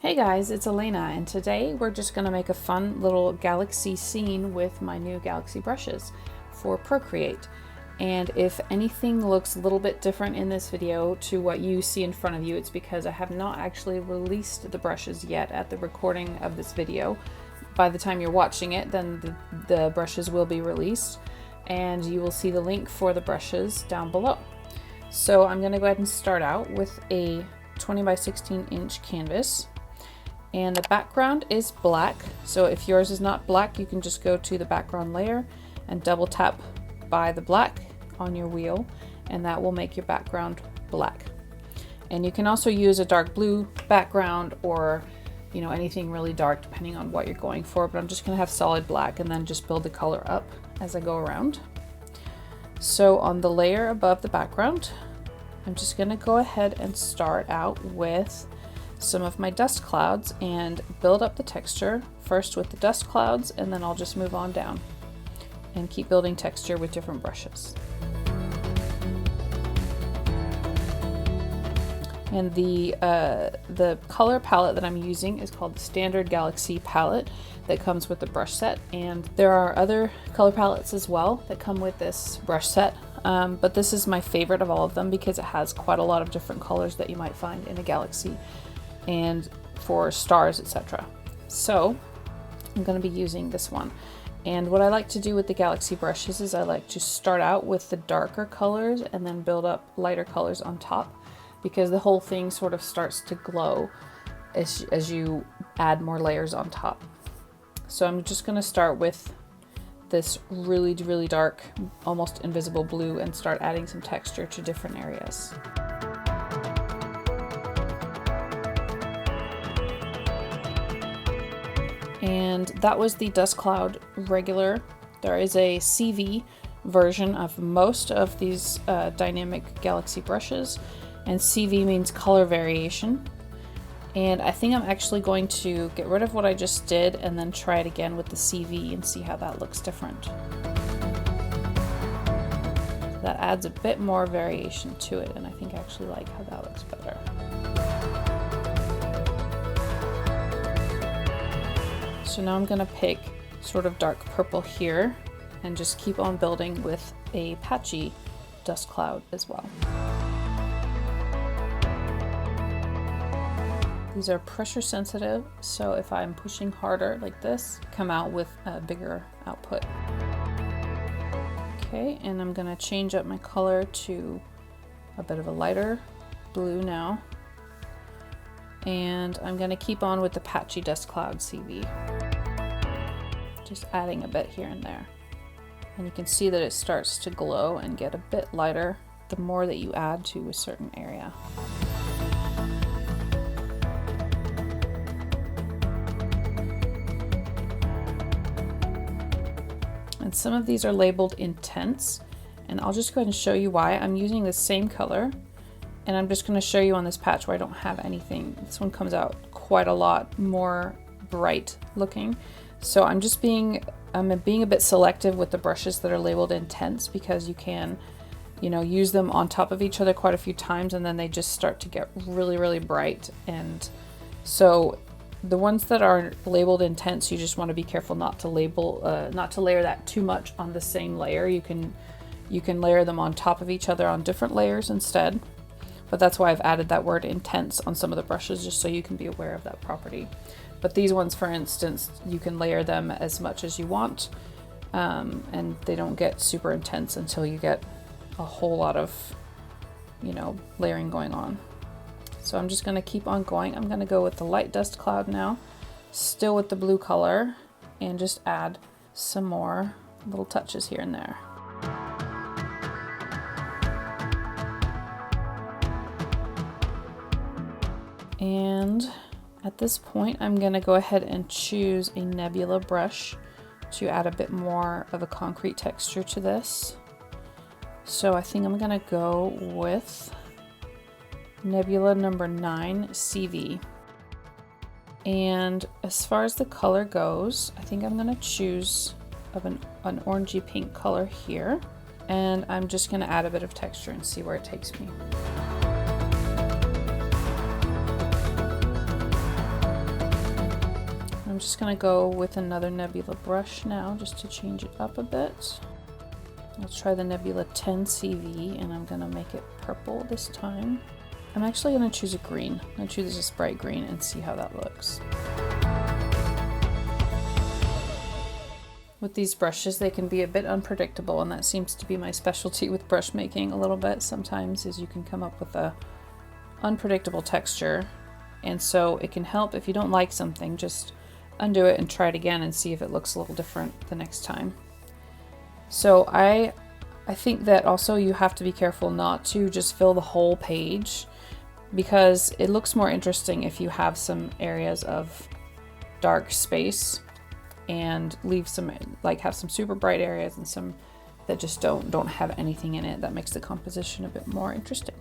Hey guys, it's Elena, and today we're just going to make a fun little galaxy scene with my new galaxy brushes for Procreate. And if anything looks a little bit different in this video to what you see in front of you, it's because I have not actually released the brushes yet at the recording of this video. By the time you're watching it, then the brushes will be released, and you will see the link for the brushes down below. So I'm going to go ahead and start out with a 20 by 16 inch canvas. And the background is black, so if yours is not black, you can just go to the background layer and double tap by the black on your wheel, and that will make your background black. And you can also use a dark blue background or anything really dark depending on what you're going for, but I'm just gonna have solid black and then just build the color up as I go around. So on the layer above the background, I'm just gonna go ahead and start out with some of my dust clouds and build up the texture first with the dust clouds, and then I'll just move on down and keep building texture with different brushes. And the color palette that I'm using is called the Standard Galaxy palette that comes with the brush set, and there are other color palettes as well that come with this brush set, but this is my favorite of all of them because it has quite a lot of different colors that you might find in a galaxy and for stars, etc. So I'm going to be using this one. And what I like to do with the galaxy brushes is I like to start out with the darker colors and then build up lighter colors on top, because the whole thing sort of starts to glow as you add more layers on top. So I'm just going to start with this really dark, almost invisible blue, and start adding some texture to different areas. And that was the dust cloud regular. There is a CV version of most of these dynamic galaxy brushes, and CV means color variation. And I think I'm actually going to get rid of what I just did and then try it again with the CV and see how that looks different. That adds a bit more variation to it, and I think I actually like how that looks better. So now I'm going to pick sort of dark purple here and just keep on building with a patchy dust cloud as well. These are pressure sensitive, so if I'm pushing harder like this, come out with a bigger output. Okay, and I'm going to change up my color to a bit of a lighter blue now. And I'm going to keep on with the patchy dust cloud CV. Just adding a bit here and there. And you can see that it starts to glow and get a bit lighter the more that you add to a certain area. And some of these are labeled intense, and I'll just go ahead and show you why. I'm using the same color, and I'm just going to show you on this patch where I don't have anything. This one comes out quite a lot more bright looking. So I'm being a bit selective with the brushes that are labeled intense, because you can, use them on top of each other quite a few times and then they just start to get really bright. And so the ones that are labeled intense, you just want to be careful not to layer that too much on the same layer. You can layer them on top of each other on different layers instead. But that's why I've added that word intense on some of the brushes, just so you can be aware of that property. But these ones, for instance, you can layer them as much as you want, and they don't get super intense until you get a whole lot of, layering going on. So I'm just going to keep on going. I'm going to go with the light dust cloud now, still with the blue color, and just add some more little touches here and there. And at this point, I'm going to go ahead and choose a Nebula brush to add a bit more of a concrete texture to this. So I think I'm going to go with Nebula number 9 CV. And as far as the color goes, I think I'm going to choose an orangey pink color here. And I'm just going to add a bit of texture and see where it takes me. I'm just gonna go with another Nebula brush now, just to change it up a bit. I'll try the Nebula 10 CV, and I'm gonna make it purple this time. I'm actually gonna choose a green. I'm gonna choose this bright green and see how that looks. With these brushes, they can be a bit unpredictable, and that seems to be my specialty with brush making a little bit sometimes, is you can come up with a unpredictable texture. And so it can help if you don't like something, just undo it and try it again and see if it looks a little different the next time. So I think that also you have to be careful not to just fill the whole page, because it looks more interesting if you have some areas of dark space and leave some, like have some super bright areas and some that just don't have anything in it. That makes the composition a bit more interesting.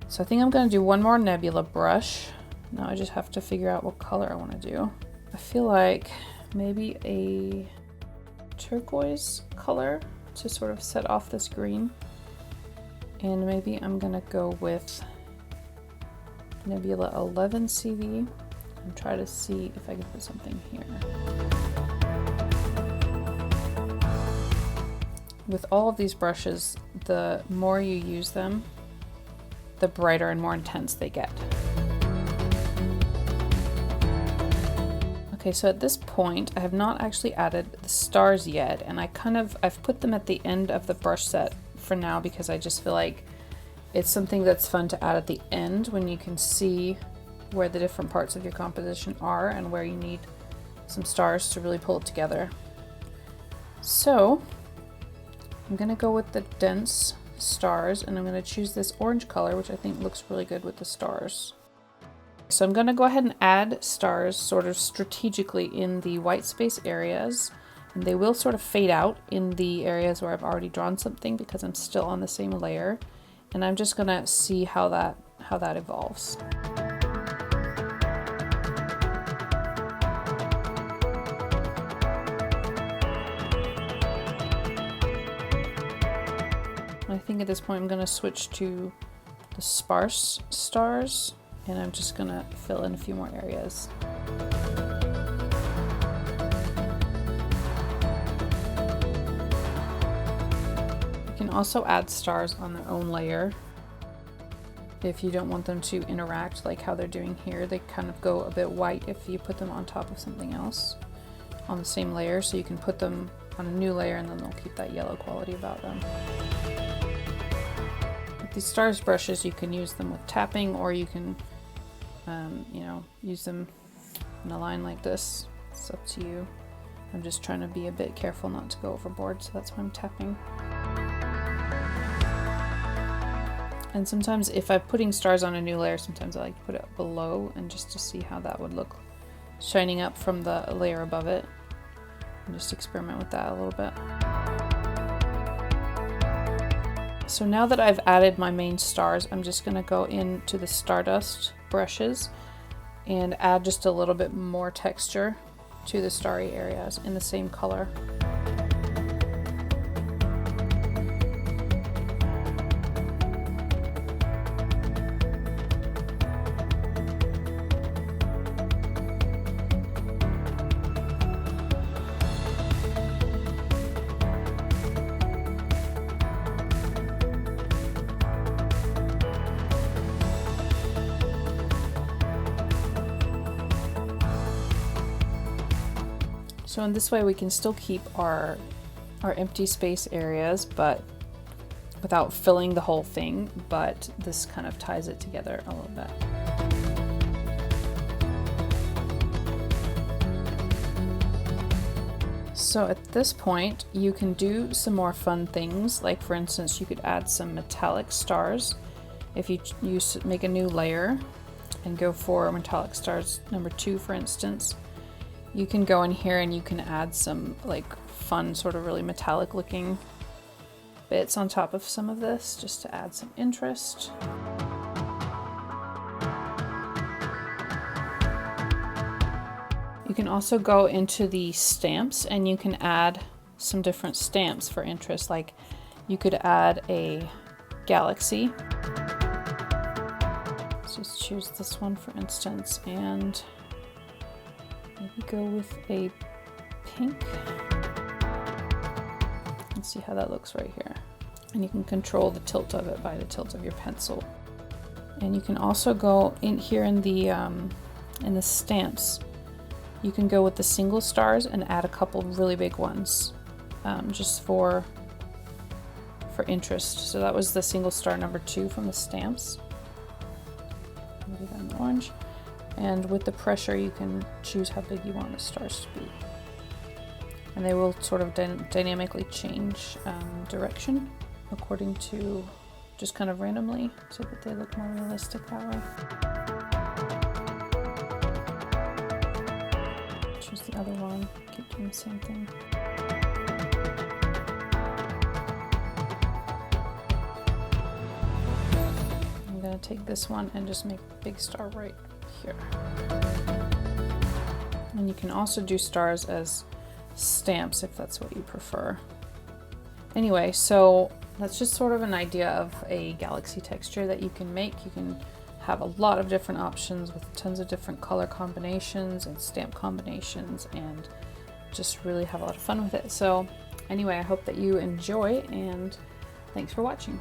So I think I'm gonna do one more Nebula brush. Now I just have to figure out what color I want to do. I feel like maybe a turquoise color to sort of set off this green. And maybe I'm gonna go with Nebula 11 CV and try to see if I can put something here. With all of these brushes, the more you use them, the brighter and more intense they get. Okay, so at this point, I have not actually added the stars yet, and I've put them at the end of the brush set for now, because I just feel like it's something that's fun to add at the end when you can see where the different parts of your composition are and where you need some stars to really pull it together. So I'm gonna go with the dense stars, and I'm gonna choose this orange color, which I think looks really good with the stars. So I'm gonna go ahead and add stars sort of strategically in the white space areas, and they will sort of fade out in the areas where I've already drawn something, because I'm still on the same layer, and I'm just gonna see how that evolves. I think at this point I'm gonna switch to the Sparse Stars, and I'm just gonna fill in a few more areas. You can also add stars on their own layer if you don't want them to interact like how they're doing here. They kind of go a bit white if you put them on top of something else on the same layer, so you can put them on a new layer and then they'll keep that yellow quality about them. With these stars brushes, you can use them with tapping, or you can use them in a line like this. It's up to you. I'm just trying to be a bit careful not to go overboard, so that's why I'm tapping. And sometimes if I'm putting stars on a new layer, sometimes I like to put it below, and just to see how that would look shining up from the layer above it, and just experiment with that a little bit. So now that I've added my main stars, I'm just gonna go into the Stardust brushes and add just a little bit more texture to the starry areas in the same color. So in this way we can still keep our empty space areas, but without filling the whole thing, but this kind of ties it together a little bit. So at this point you can do some more fun things, like for instance you could add some metallic stars. If you make a new layer and go for metallic stars number 2 for instance, you can go in here and you can add some like fun sort of really metallic looking bits on top of some of this, just to add some interest. You can also go into the stamps and you can add some different stamps for interest. Like you could add a galaxy. Let's just choose this one for instance, and Maybe go with a pink. Let's see how that looks right here. And you can control the tilt of it by the tilt of your pencil. And you can also go in here in the stamps. You can go with the single stars and add a couple really big ones, just for interest. So that was the single star number 2 from the stamps. Maybe that in orange. And with the pressure, you can choose how big you want the stars to be. And they will sort of dynamically change direction according to, just kind of randomly, so that they look more realistic that way. Choose the other one, keep doing the same thing. I'm gonna take this one and just make a big star right here. And you can also do stars as stamps if that's what you prefer. Anyway, so that's just sort of an idea of a galaxy texture that you can make. You can have a lot of different options with tons of different color combinations and stamp combinations, and just really have a lot of fun with it. So anyway, I hope that you enjoy, and thanks for watching.